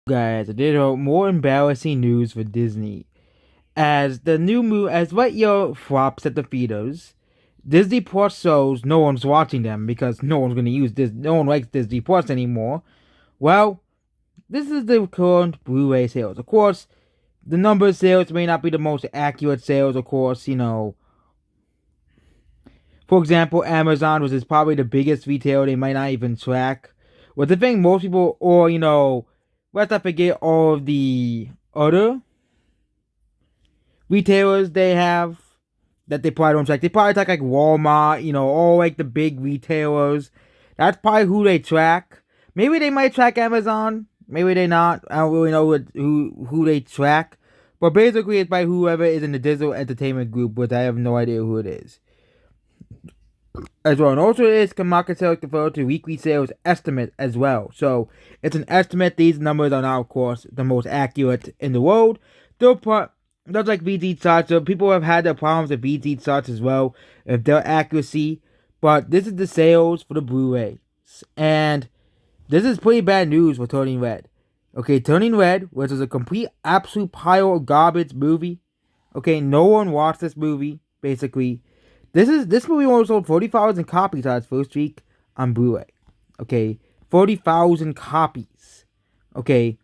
Guys, there are more embarrassing news for Disney. As the new movie, as Lightyear flops at the theaters, Disney Plus shows no one's watching them because no one's going to use this. No one likes Disney Plus anymore. Well, this is the current Blu-ray sales. Of course, the number of sales may not be the most accurate sales. Of course, for example, Amazon, which is probably the biggest retailer, they might not even track. But the thing most people, or let's not forget all of the other retailers they have that they probably don't track. They probably track like Walmart, all like the big retailers. That's probably who they track. Maybe they might track Amazon. Maybe they not. I don't really know who they track. But basically, it's by whoever is in the digital entertainment group, but I have no idea who it is. As well, and also it is market sales referred to weekly sales estimate as well. So it's an estimate. These numbers are not, of course, the most accurate in the world. That's like VG charts. So people have had their problems with VG charts as well, if their accuracy. But this is the sales for the Blu-rays, and this is pretty bad news for Turning Red. Okay, Turning Red, which is a complete absolute pile of garbage movie. Okay, no one watched this movie. Basically, this movie only sold 40,000 copies on its first week on Blu-ray. Okay, 40,000 copies. Okay.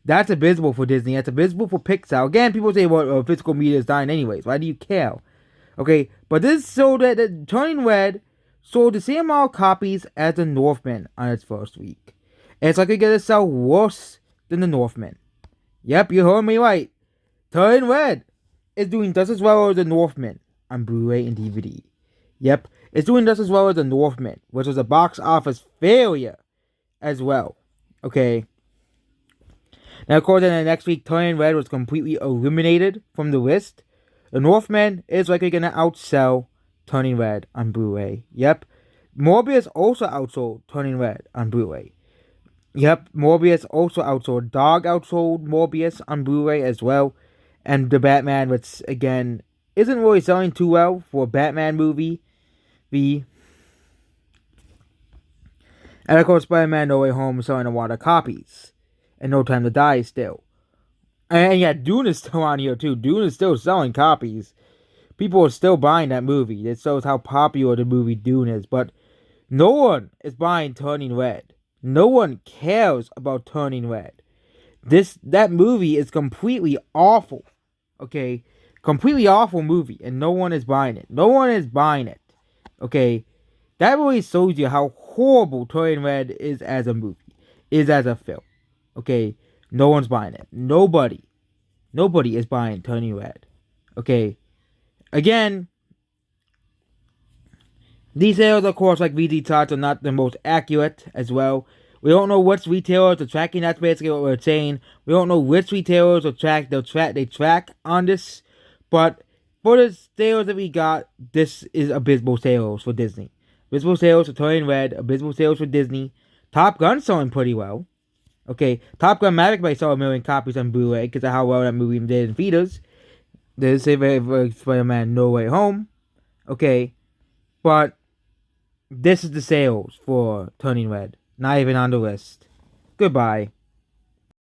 That's abysmal for Disney. That's abysmal for Pixar. Again, people say, well, physical media is dying anyways. Why do you care? Okay, but this sold that Turning Red sold the same amount of copies as the Northman on its first week. And it's likely going to sell worse than the Northman. Yep, you heard me right. Turning Red is doing just as well as the Northman on Blu-ray and DVD. Yep, it's doing just as well as the Northman, which was a box office failure as well. Okay. Now, of course, in the next week, Turning Red was completely eliminated from the list. The Northman is likely going to outsell Turning Red on Blu-ray. Yep. Morbius also outsold Turning Red on Blu-ray. Yep. Morbius also outsold. Dog outsold Morbius on Blu-ray as well. And the Batman, which, again, isn't really selling too well for a Batman movie. And, of course, Spider-Man No Way Home is selling a lot of copies. And No Time to Die still. And yeah, Dune is still on here too. Dune is still selling copies. People are still buying that movie. It shows how popular the movie Dune is. But no one is buying Turning Red. No one cares about Turning Red. That movie is completely awful. Okay? Completely awful movie. And no one is buying it. No one is buying it. Okay? That really shows you how horrible Turning Red is as a movie. Is as a film. Okay, no one's buying it. Nobody is buying Turning Red. Okay, again, these sales, of course, like VG charts, are not the most accurate as well. We don't know which retailers are tracking. That's basically what we're saying. We don't know which retailers are they track on this. But for the sales that we got, this is abysmal sales for Disney. Abysmal sales for Turning Red. Abysmal sales for Disney. Top Gun's selling pretty well. Okay, Top Gun Maverick might sell 1 million copies on Blu-ray because of how well that movie did in theaters. There's Spider-Man No Way Home. Okay, but this is the sales for Turning Red. Not even on the list. Goodbye.